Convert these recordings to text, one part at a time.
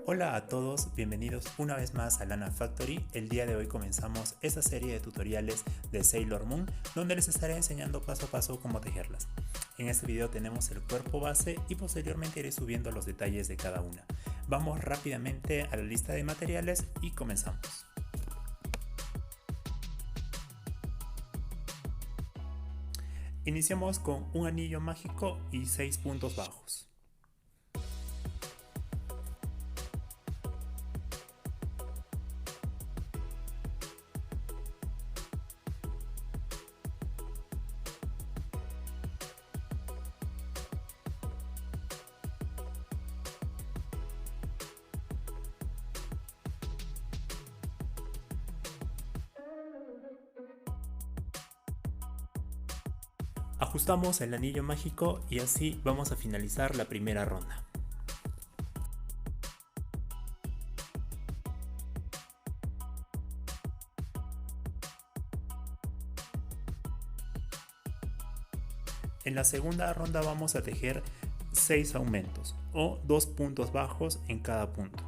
Hola a todos, bienvenidos una vez más a Lana Factory. El día de hoy comenzamos esta serie de tutoriales de Sailor Moon, donde les estaré enseñando paso a paso cómo tejerlas. En este video tenemos el cuerpo base y posteriormente iré subiendo los detalles de cada una. Vamos rápidamente a la lista de materiales y comenzamos. Iniciamos con un anillo mágico y 6 puntos bajos. Ajustamos el anillo mágico y así vamos a finalizar la primera ronda. En la segunda ronda vamos a tejer 6 aumentos o 2 puntos bajos en cada punto.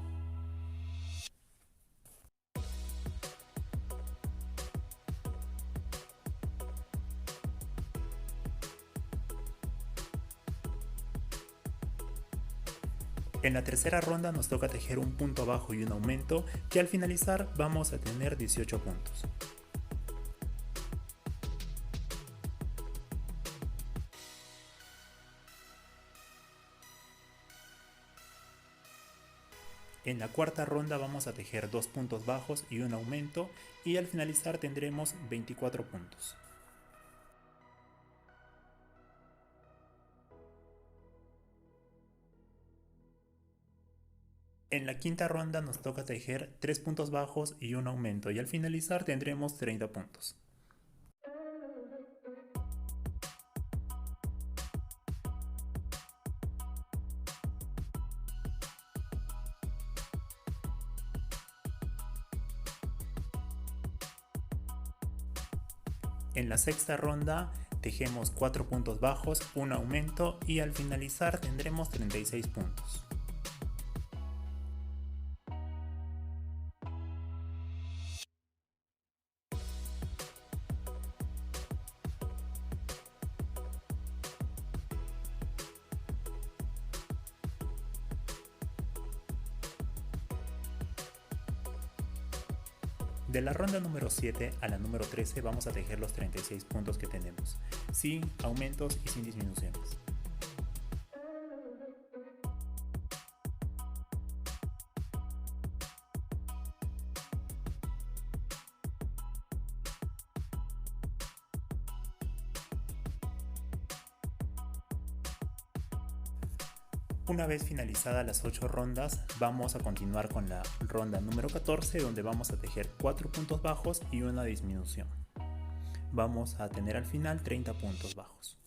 En la tercera ronda nos toca tejer un punto bajo y un aumento, y al finalizar vamos a tener 18 puntos. En la cuarta ronda vamos a tejer 2 puntos bajos y un aumento, y al finalizar tendremos 24 puntos. En la quinta ronda nos toca tejer 3 puntos bajos y un aumento, y al finalizar tendremos 30 puntos. En la sexta ronda tejemos 4 puntos bajos, un aumento, y al finalizar tendremos 36 puntos. De la ronda número 7 a la número 13 vamos a tejer los 36 puntos que tenemos, sin aumentos y sin disminuciones. Una vez finalizadas las 8 rondas, vamos a continuar con la ronda número 14, donde vamos a tejer 4 puntos bajos y una disminución. Vamos a tener al final 30 puntos bajos.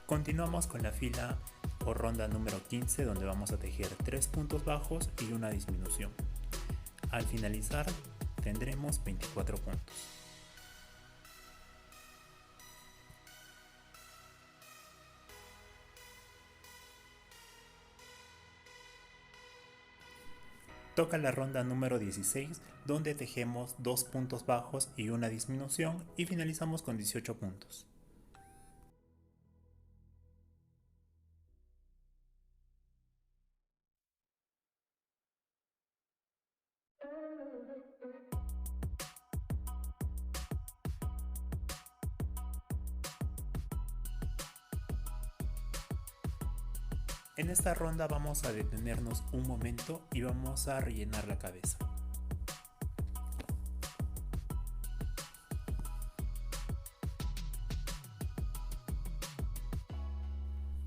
Continuamos con la fila o ronda número 15, donde vamos a tejer 3 puntos bajos y una disminución. Al finalizar tendremos 24 puntos. Toca la ronda número 16, donde tejemos 2 puntos bajos y una disminución, y finalizamos con 18 puntos. En esta ronda vamos a detenernos un momento y vamos a rellenar la cabeza.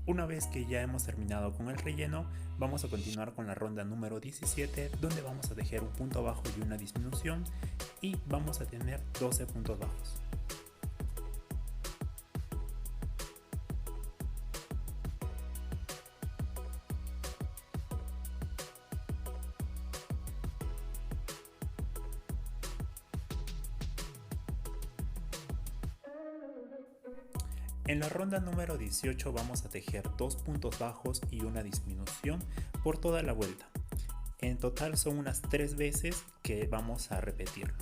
Una vez que ya hemos terminado con el relleno, vamos a continuar con la ronda número 17, donde vamos a tejer un punto bajo y una disminución, y vamos a tener 12 puntos bajos. En la ronda número 18 vamos a tejer 2 puntos bajos y una disminución por toda la vuelta. En total son unas 3 veces que vamos a repetirlo.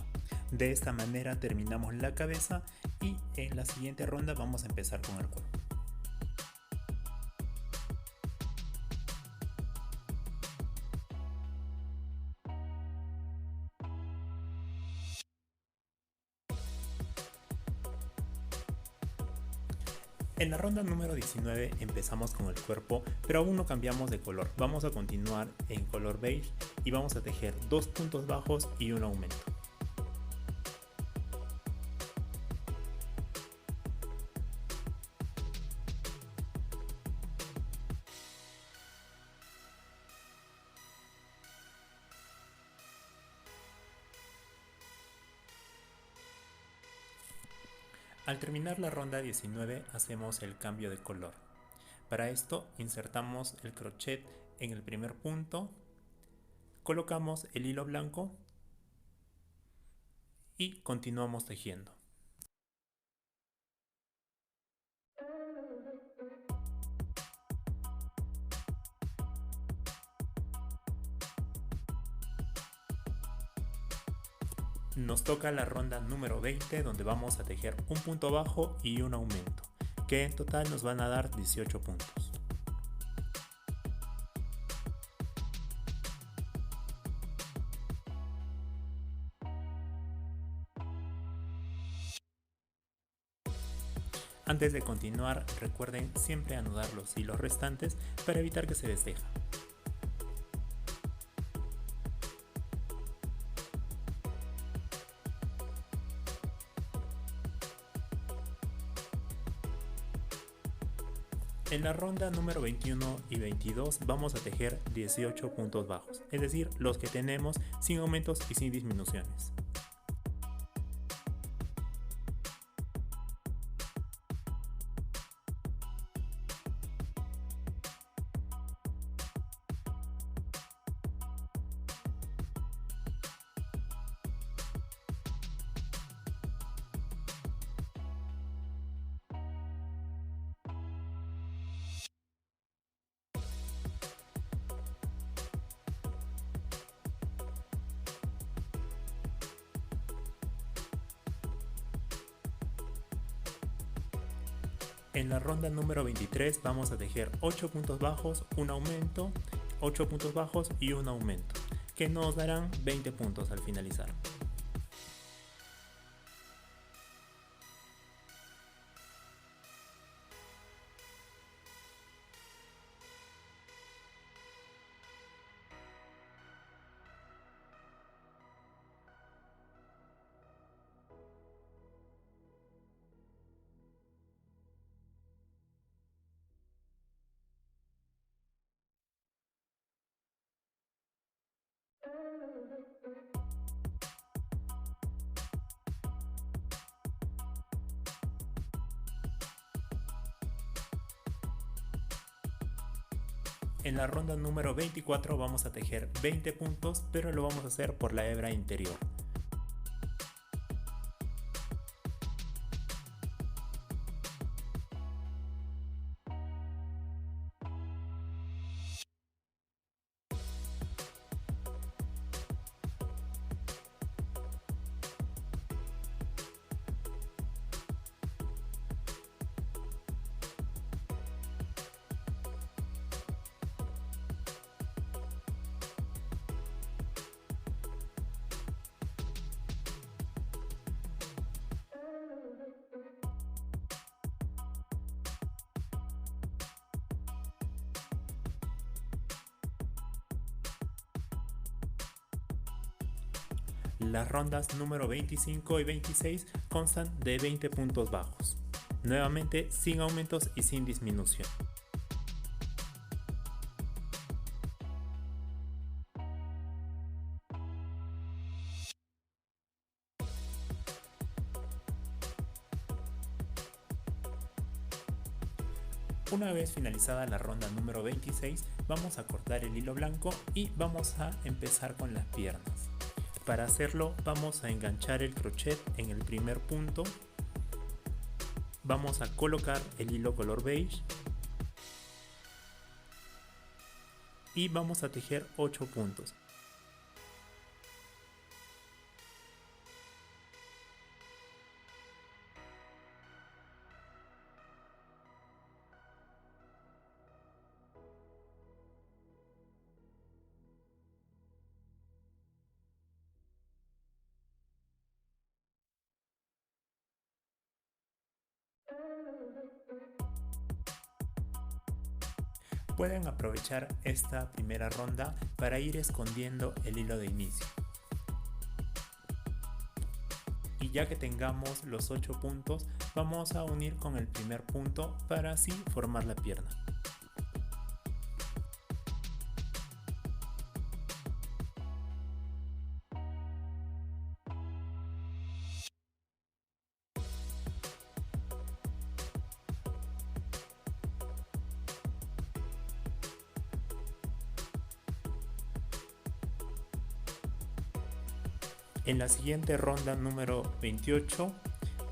De esta manera terminamos la cabeza y en la siguiente ronda vamos a empezar con el cuerpo. En la ronda número 19 empezamos con el cuerpo, pero aún no cambiamos de color. Vamos a continuar en color beige y vamos a tejer 2 puntos bajos y un aumento. Al terminar la ronda 19 hacemos el cambio de color. Para esto insertamos el crochet en el primer punto, colocamos el hilo blanco y continuamos tejiendo. Nos toca la ronda número 20 donde vamos a tejer un punto bajo y un aumento, que en total nos van a dar 18 puntos. Antes de continuar, recuerden siempre anudar los hilos restantes para evitar que se desteja. En la ronda número 21 y 22 vamos a tejer 18 puntos bajos, es decir, los que tenemos sin aumentos y sin disminuciones. En la ronda número 23 vamos a tejer 8 puntos bajos, un aumento, 8 puntos bajos y un aumento, que nos darán 20 puntos al finalizar. En la ronda número 24 vamos a tejer 20 puntos, pero lo vamos a hacer por la hebra interior. Las rondas número 25 y 26 constan de 20 puntos bajos, nuevamente sin aumentos y sin disminución. Una vez finalizada la ronda número 26, vamos a cortar el hilo blanco y vamos a empezar con las piernas. Para hacerlo vamos a enganchar el crochet en el primer punto, Vamos a colocar el hilo color beige y vamos a tejer 8 puntos. Pueden aprovechar esta primera ronda para ir escondiendo el hilo de inicio. Y ya que tengamos los 8 puntos, vamos a unir con el primer punto para así formar la pierna. En la siguiente ronda número 28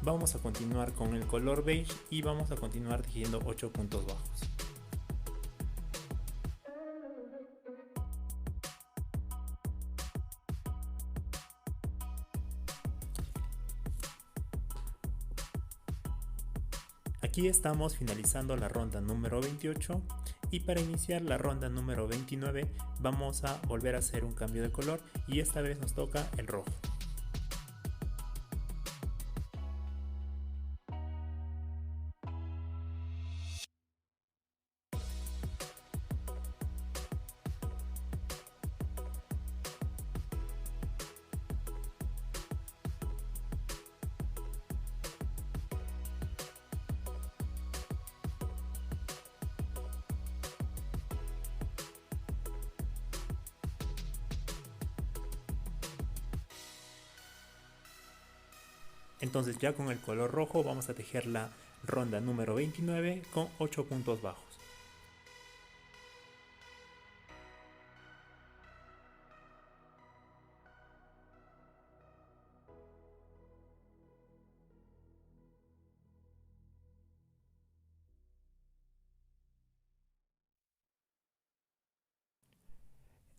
vamos a continuar con el color beige y vamos a continuar tejiendo 8 puntos bajos. Aquí estamos finalizando la ronda número 28 y para iniciar la ronda número 29 vamos a volver a hacer un cambio de color y esta vez nos toca el rojo. Entonces ya con el color rojo vamos a tejer la ronda número 29 con 8 puntos bajos.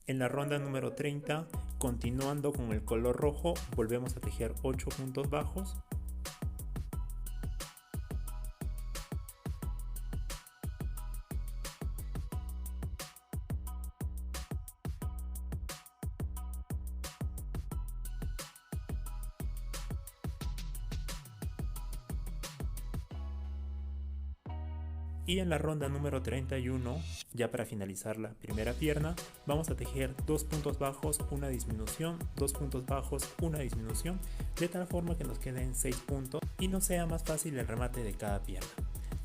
En la ronda número 30, continuando con el color rojo, volvemos a tejer 8 puntos bajos. Y en la ronda número 31, ya para finalizar la primera pierna, vamos a tejer 2 puntos bajos, una disminución, 2 puntos bajos, una disminución, de tal forma que nos queden 6 puntos y nos sea más fácil el remate de cada pierna.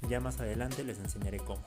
Ya más adelante les enseñaré cómo.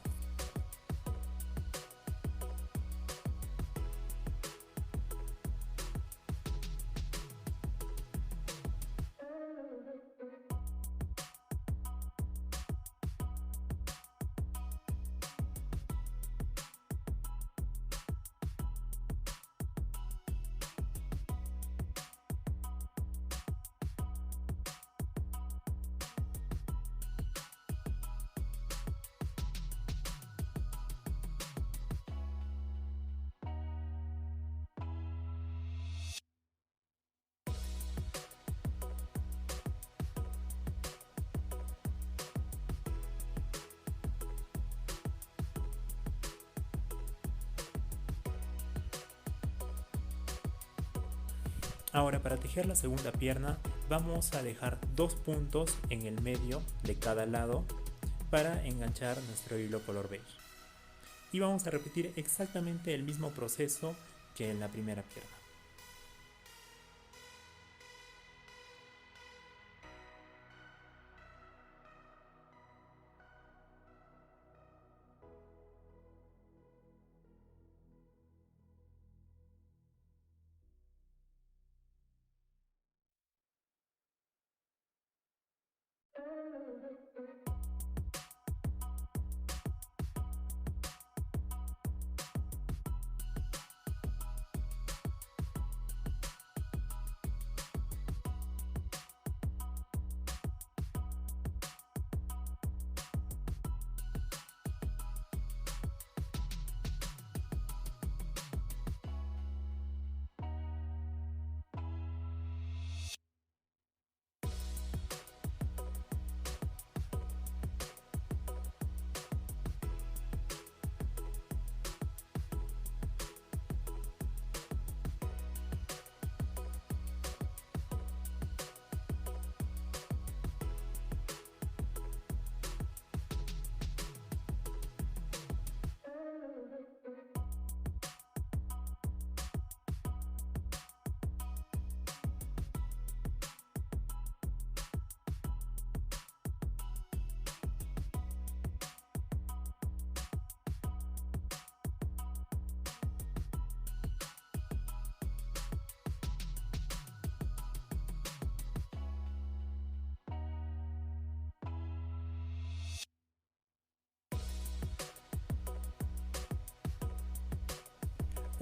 Ahora para tejer la segunda pierna vamos a dejar 2 puntos en el medio de cada lado para enganchar nuestro hilo color beige. Y vamos a repetir exactamente el mismo proceso que en la primera pierna.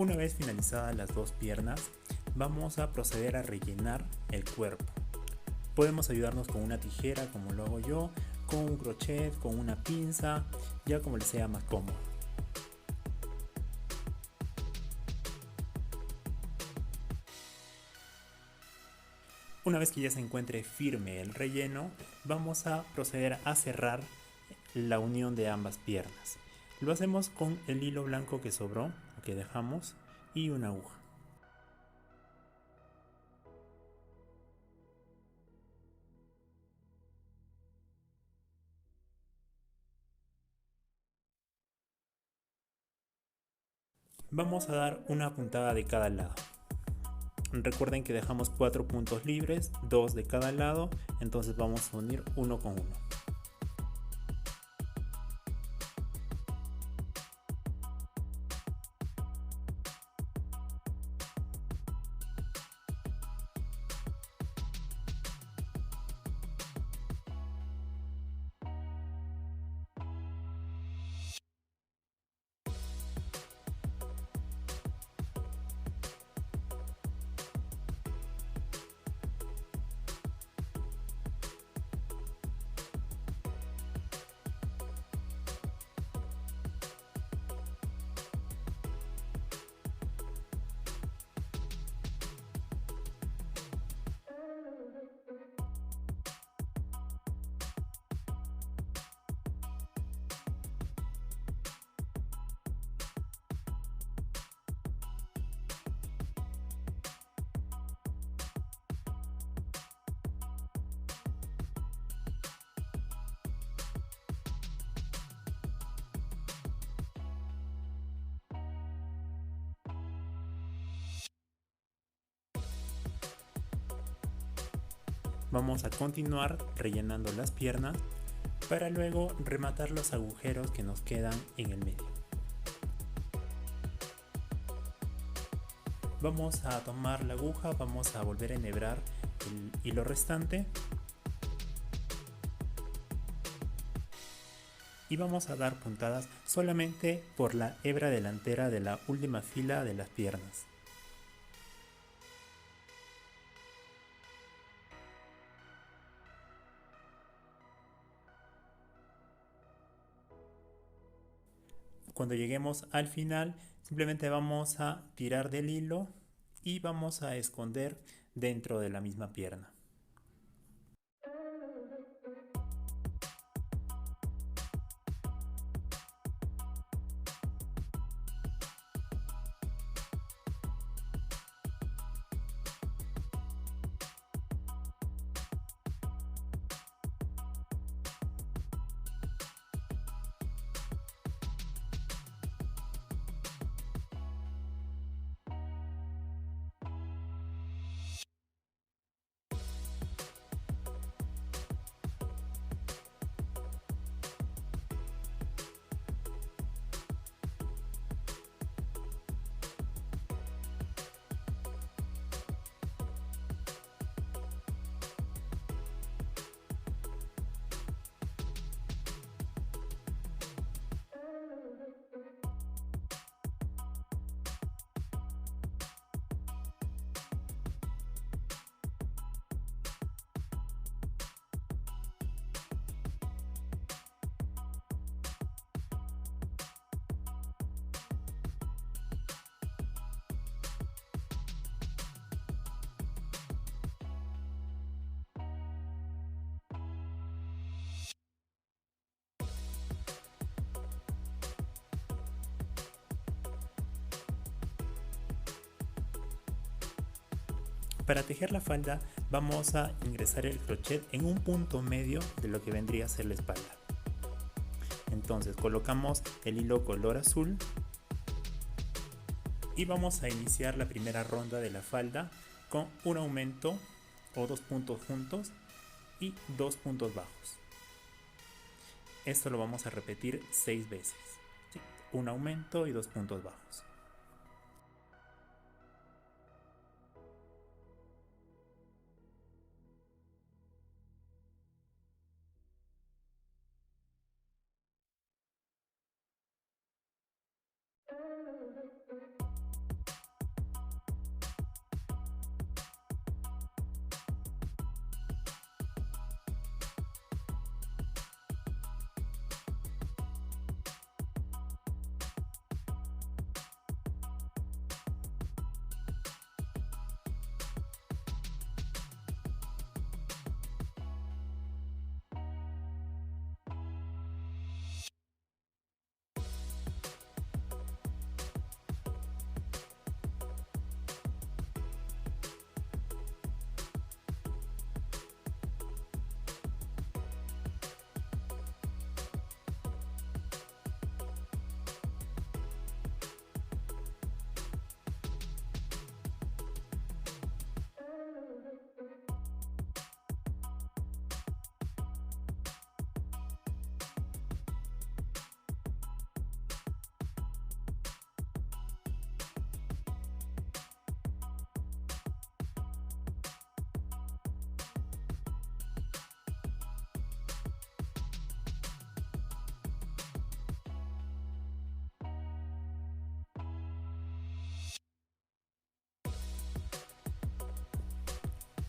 Una vez finalizadas las dos piernas, vamos a proceder a rellenar el cuerpo. Podemos ayudarnos con una tijera como lo hago yo, con un crochet, con una pinza, ya como les sea más cómodo. Una vez que ya se encuentre firme el relleno, vamos a proceder a cerrar la unión de ambas piernas. Lo hacemos con el hilo blanco que sobró, que dejamos, y una aguja. Vamos a dar una puntada de cada lado. Recuerden que dejamos 4 puntos libres, 2 de cada lado, entonces vamos a unir uno con uno. Vamos a continuar rellenando las piernas para luego rematar los agujeros que nos quedan en el medio. Vamos a tomar la aguja, vamos a volver a enhebrar el hilo restante y vamos a dar puntadas solamente por la hebra delantera de la última fila de las piernas. Cuando lleguemos al final, simplemente vamos a tirar del hilo y vamos a esconder dentro de la misma pierna. Para tejer la falda vamos a ingresar el crochet en un punto medio de lo que vendría a ser la espalda. Entonces colocamos el hilo color azul y vamos a iniciar la primera ronda de la falda con un aumento o 2 puntos juntos y 2 puntos bajos. Esto lo vamos a repetir 6 veces. Un aumento y 2 puntos bajos.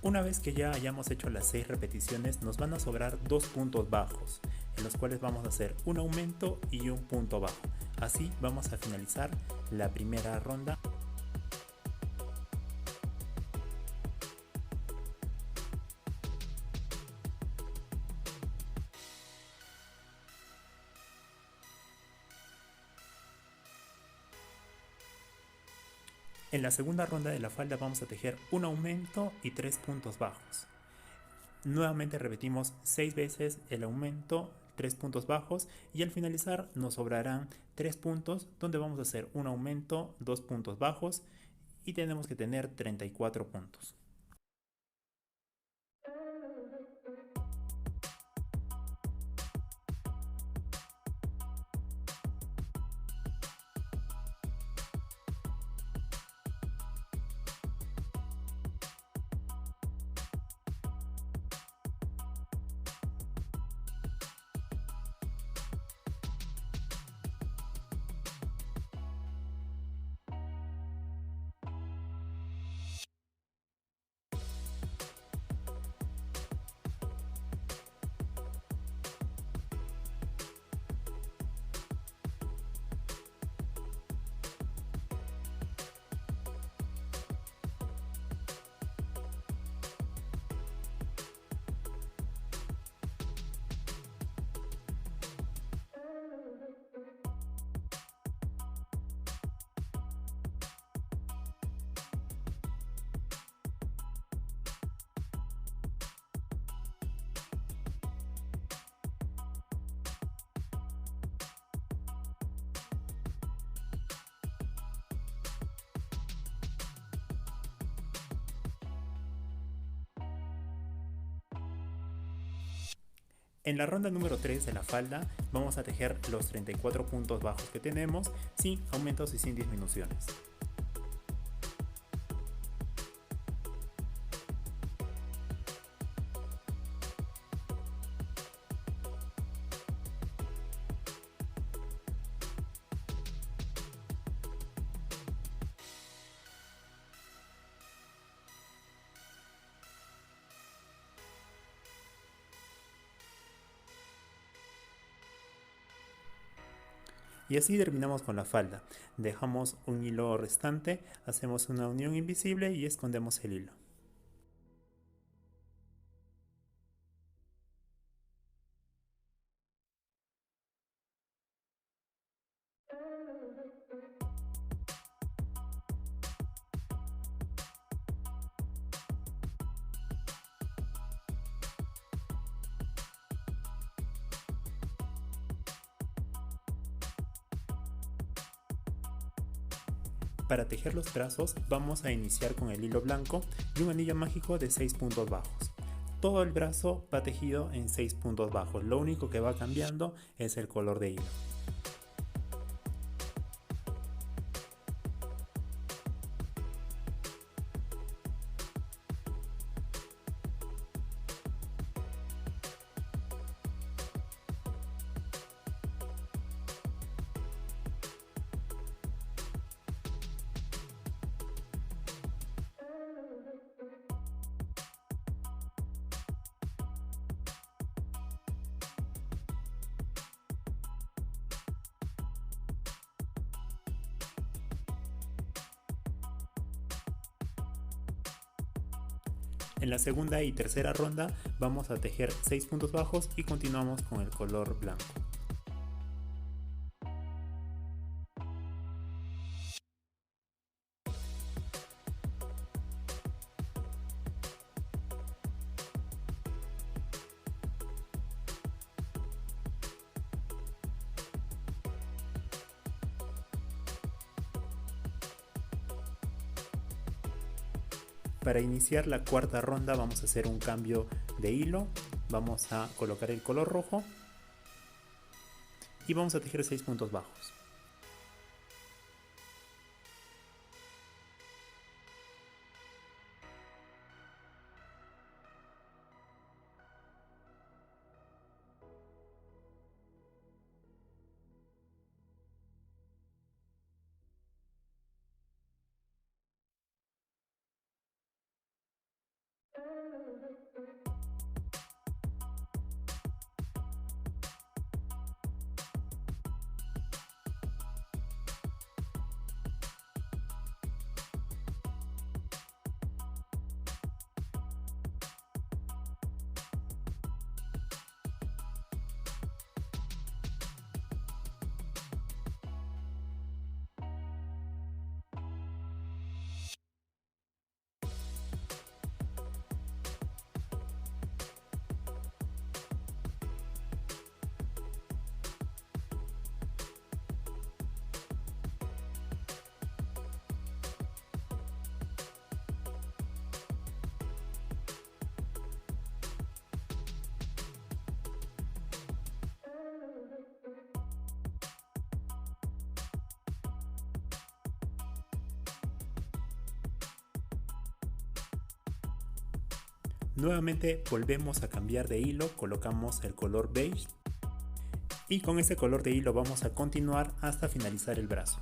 Una vez que ya hayamos hecho las 6 repeticiones, nos van a sobrar 2 puntos bajos, en los cuales vamos a hacer un aumento y un punto bajo. Así vamos a finalizar la primera ronda. En la segunda ronda de la falda vamos a tejer un aumento y 3 puntos bajos. Nuevamente repetimos 6 veces el aumento, 3 puntos bajos, y al finalizar nos sobrarán 3 puntos donde vamos a hacer un aumento, 2 puntos bajos y tenemos que tener 34 puntos. En la ronda número 3 de la falda vamos a tejer los 34 puntos bajos que tenemos sin aumentos y sin disminuciones. Y así terminamos con la falda. Dejamos un hilo restante, hacemos una unión invisible y escondemos el hilo. Para tejer los brazos vamos a iniciar con el hilo blanco y un anillo mágico de 6 puntos bajos. Todo el brazo va tejido en 6 puntos bajos, lo único que va cambiando es el color de hilo. En la segunda y tercera ronda vamos a tejer 6 puntos bajos y continuamos con el color blanco. Para iniciar la cuarta ronda vamos a hacer un cambio de hilo, vamos a colocar el color rojo y vamos a tejer 6 puntos bajos. Nuevamente volvemos a cambiar de hilo, colocamos el color beige y con este color de hilo vamos a continuar hasta finalizar el brazo.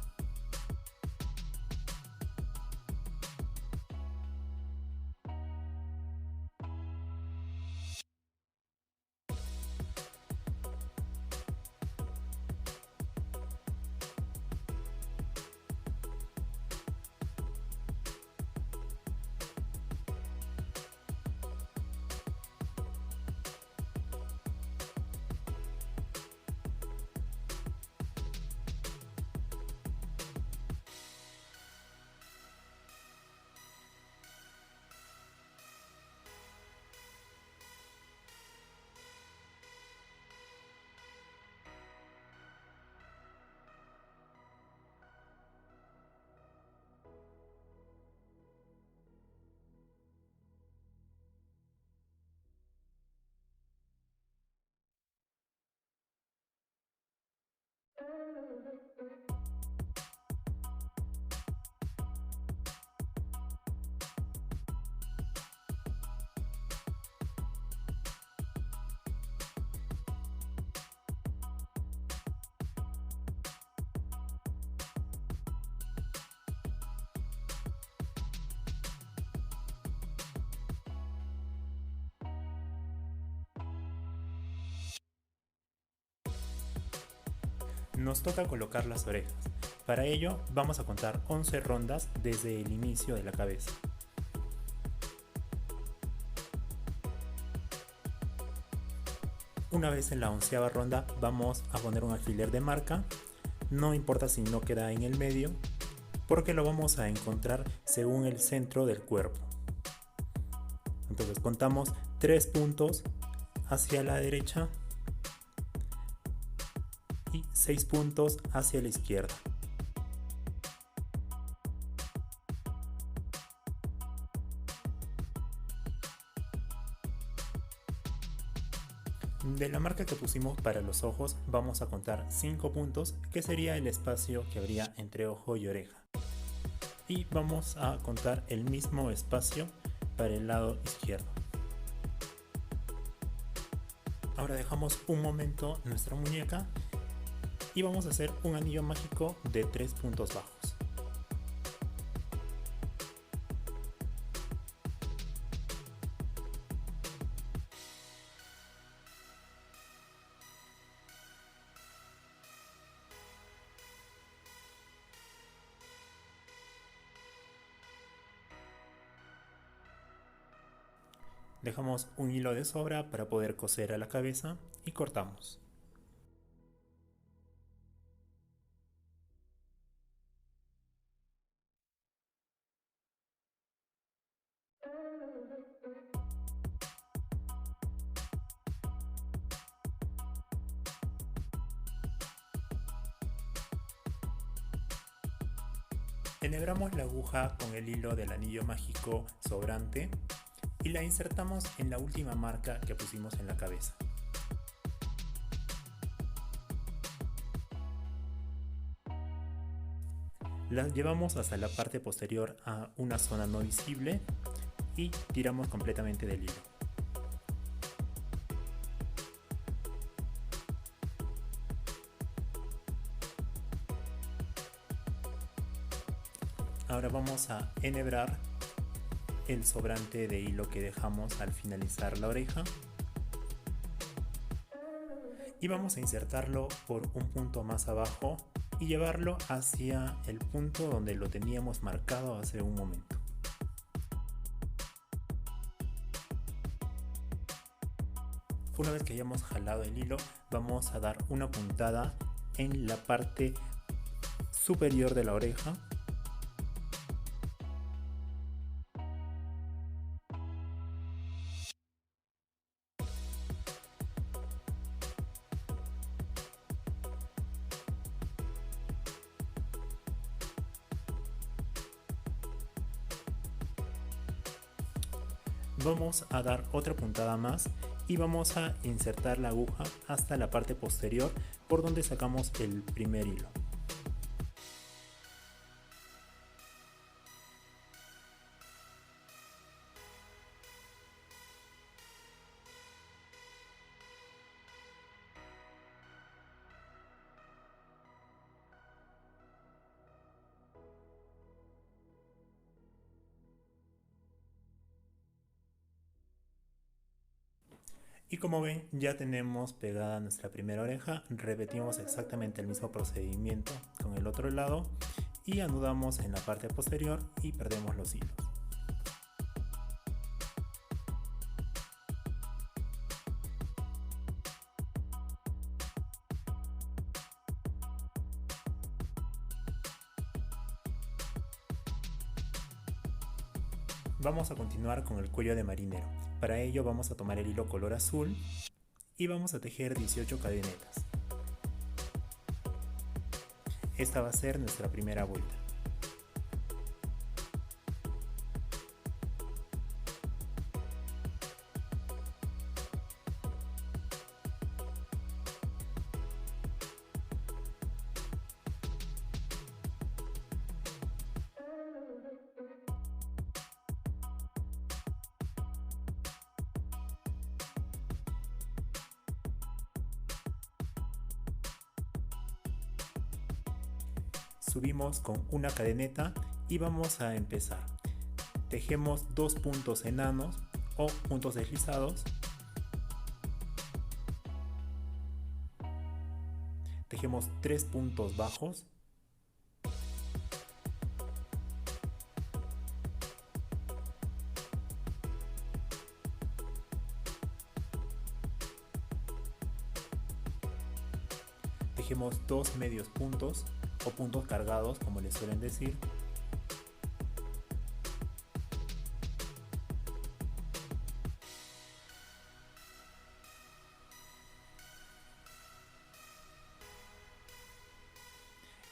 Nos toca colocar las orejas. Para ello vamos a contar 11 rondas desde el inicio de la cabeza. Una vez en la 11ª ronda vamos a poner un alfiler de marca, no importa si no queda en el medio, porque lo vamos a encontrar según el centro del cuerpo. Entonces contamos 3 puntos hacia la derecha y 6 puntos hacia la izquierda. De la marca que pusimos para los ojos vamos a contar 5 puntos, que sería el espacio que habría entre ojo y oreja. Y vamos a contar el mismo espacio para el lado izquierdo. Ahora dejamos un momento nuestra muñeca y vamos a hacer un anillo mágico de 3 puntos bajos. Dejamos un hilo de sobra para poder coser a la cabeza y cortamos. Enhebramos la aguja con el hilo del anillo mágico sobrante y la insertamos en la última marca que pusimos en la cabeza. La llevamos hasta la parte posterior a una zona no visible y tiramos completamente del hilo. Ahora vamos a enhebrar el sobrante de hilo que dejamos al finalizar la oreja y vamos a insertarlo por un punto más abajo y llevarlo hacia el punto donde lo teníamos marcado hace un momento. Una vez que hayamos jalado el hilo, vamos a dar una puntada en la parte superior de la oreja . Vamos a dar otra puntada más y vamos a insertar la aguja hasta la parte posterior por donde sacamos el primer hilo. Y como ven, ya tenemos pegada nuestra primera oreja. Repetimos exactamente el mismo procedimiento con el otro lado y anudamos en la parte posterior y perdemos los hilos. Vamos a continuar con el cuello de marinero. Para ello vamos a tomar el hilo color azul y vamos a tejer 18 cadenetas. Esta va a ser nuestra primera vuelta. Subimos con una cadeneta y vamos a empezar. Tejemos 2 puntos enanos o puntos deslizados. Tejemos 3 puntos bajos. Tejemos 2 medios puntos o puntos cargados, como les suelen decir.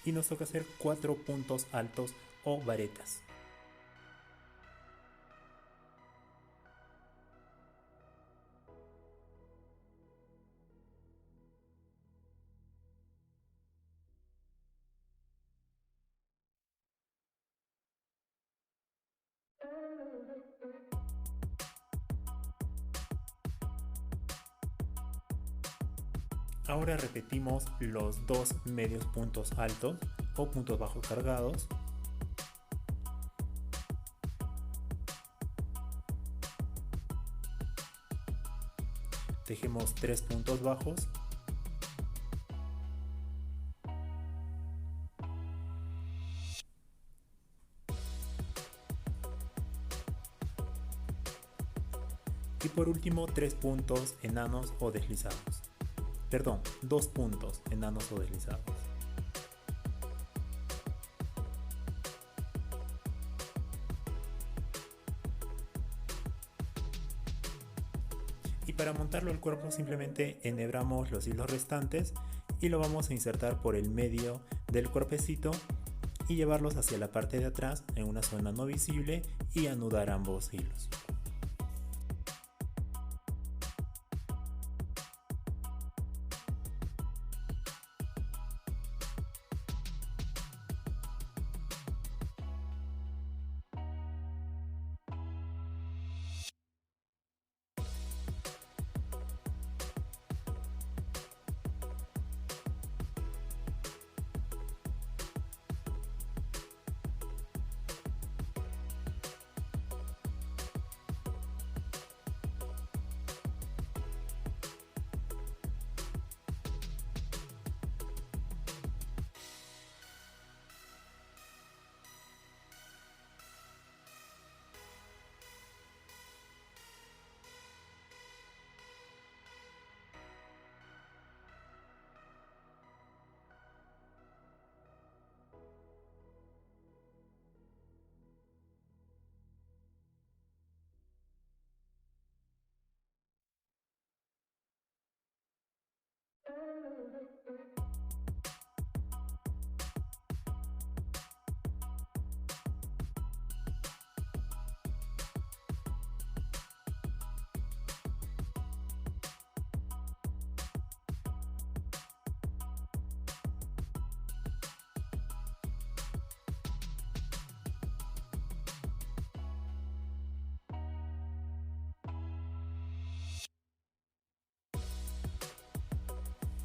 Y nos toca hacer 4 puntos altos o varetas. Ahora repetimos los 2 medios puntos altos o puntos bajos cargados. Tejemos 3 puntos bajos. Y por último 3 puntos enanos o deslizados. Perdón, 2 puntos enanos o deslizados. Y para montarlo al cuerpo simplemente enhebramos los hilos restantes y lo vamos a insertar por el medio del cuerpecito y llevarlos hacia la parte de atrás en una zona no visible y anudar ambos hilos.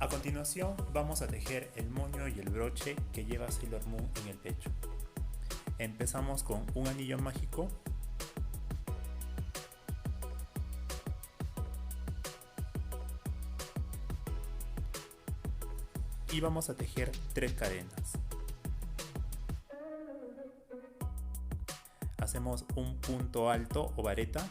A continuación vamos a tejer el moño y el broche que lleva Sailor Moon en el pecho. Empezamos con un anillo mágico. y vamos a tejer 3 cadenas. Hacemos un punto alto o vareta,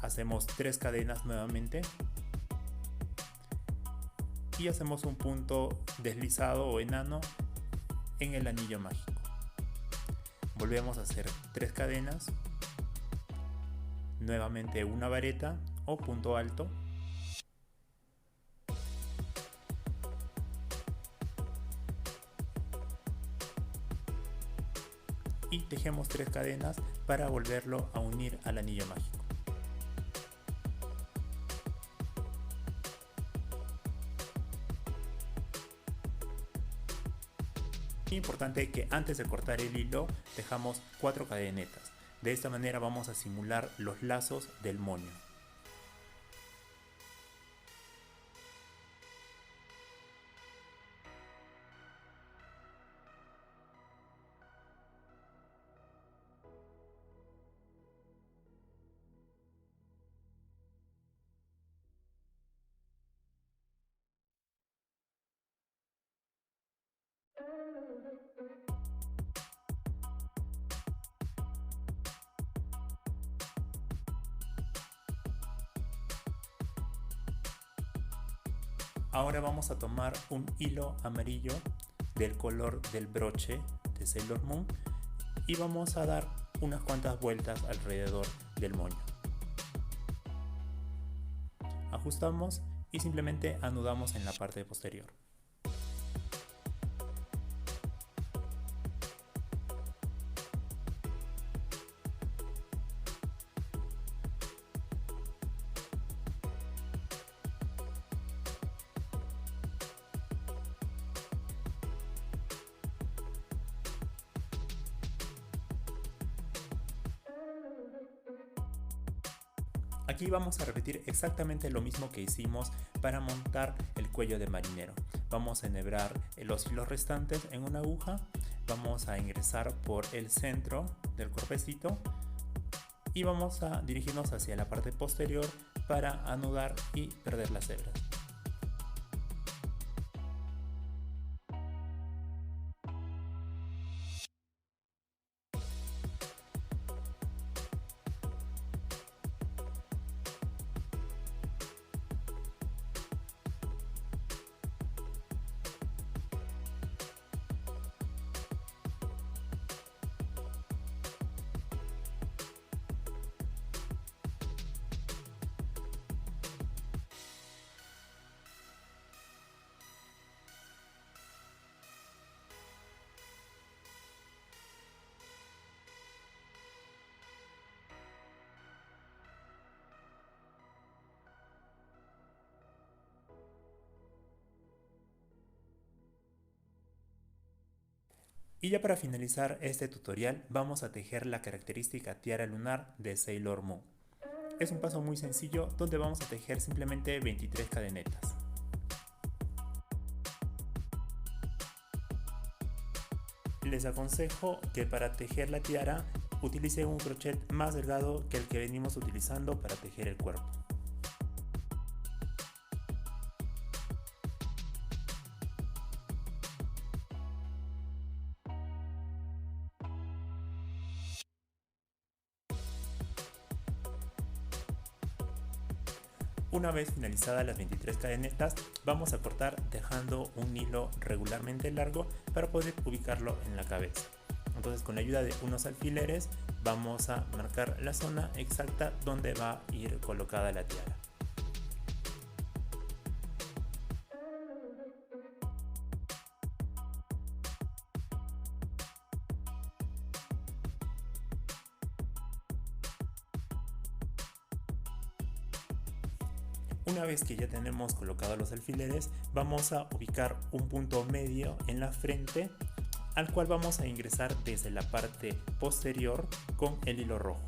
hacemos 3 cadenas nuevamente y hacemos un punto deslizado o enano en el anillo mágico. Volvemos a hacer 3 cadenas, nuevamente una vareta o punto alto, y tejemos 3 cadenas para volverlo a unir al anillo mágico. Importante que antes de cortar el hilo tejamos 4 cadenetas. De esta manera vamos a simular los lazos del moño. Ahora vamos a tomar un hilo amarillo del color del broche de Sailor Moon y vamos a dar unas cuantas vueltas alrededor del moño. Ajustamos y simplemente anudamos en la parte posterior. Aquí vamos a repetir exactamente lo mismo que hicimos para montar el cuello de marinero. Vamos a enhebrar los hilos restantes en una aguja, vamos a ingresar por el centro del cuerpecito y vamos a dirigirnos hacia la parte posterior para anudar y perder las hebras. Y ya para finalizar este tutorial vamos a tejer la característica tiara lunar de Sailor Moon. Es un paso muy sencillo donde vamos a tejer simplemente 23 cadenetas. Les aconsejo que para tejer la tiara utilicen un crochet más delgado que el que venimos utilizando para tejer el cuerpo. Una vez finalizadas las 23 cadenetas, vamos a cortar dejando un hilo regularmente largo para poder ubicarlo en la cabeza. Entonces, con la ayuda de unos alfileres vamos a marcar la zona exacta donde va a ir colocada la tiara. Una vez que ya tenemos colocados los alfileres, vamos a ubicar un punto medio en la frente al cual vamos a ingresar desde la parte posterior con el hilo rojo.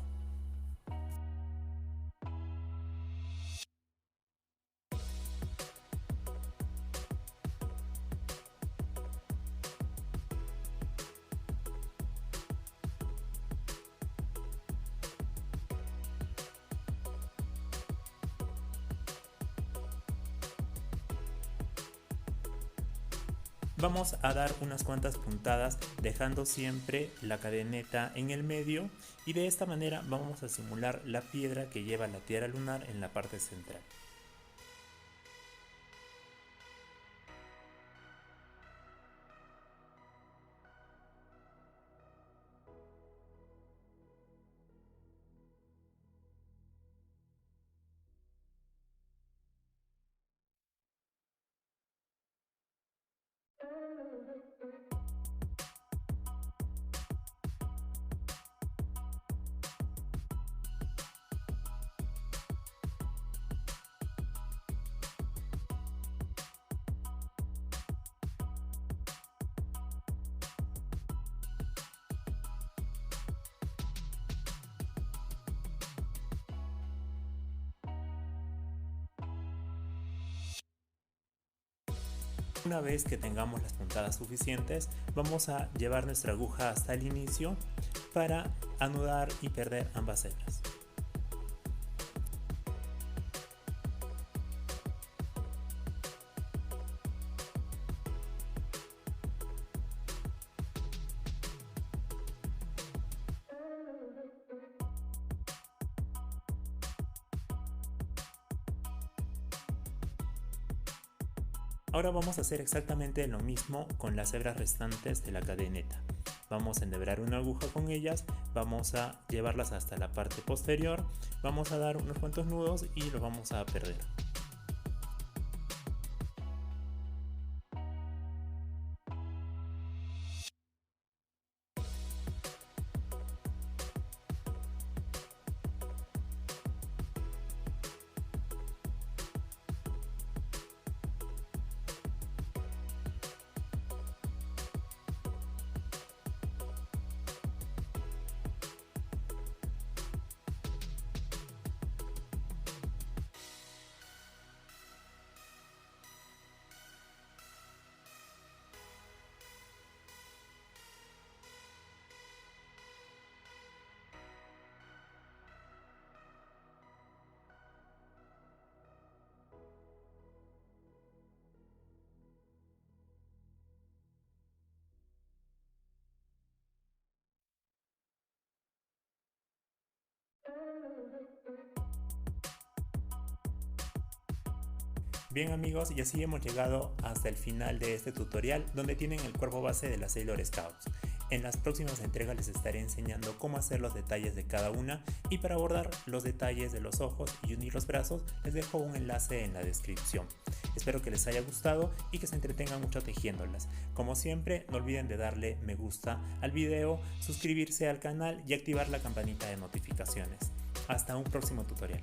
Vamos a dar unas cuantas puntadas dejando siempre la cadeneta en el medio y de esta manera vamos a simular la piedra que lleva la tierra lunar en la parte central. Una vez que tengamos las puntadas suficientes, vamos a llevar nuestra aguja hasta el inicio para anudar y perder ambas hebras. Ahora vamos a hacer exactamente lo mismo con las hebras restantes de la cadeneta. Vamos a enhebrar una aguja con ellas, vamos a llevarlas hasta la parte posterior, vamos a dar unos cuantos nudos y los vamos a perder. Bien amigos, y así hemos llegado hasta el final de este tutorial donde tienen el cuerpo base de las Sailor Scouts. En las próximas entregas les estaré enseñando cómo hacer los detalles de cada una y para abordar los detalles de los ojos y unir los brazos les dejo un enlace en la descripción. Espero que les haya gustado y que se entretengan mucho tejiéndolas. Como siempre, no olviden de darle me gusta al video, suscribirse al canal y activar la campanita de notificaciones. Hasta un próximo tutorial.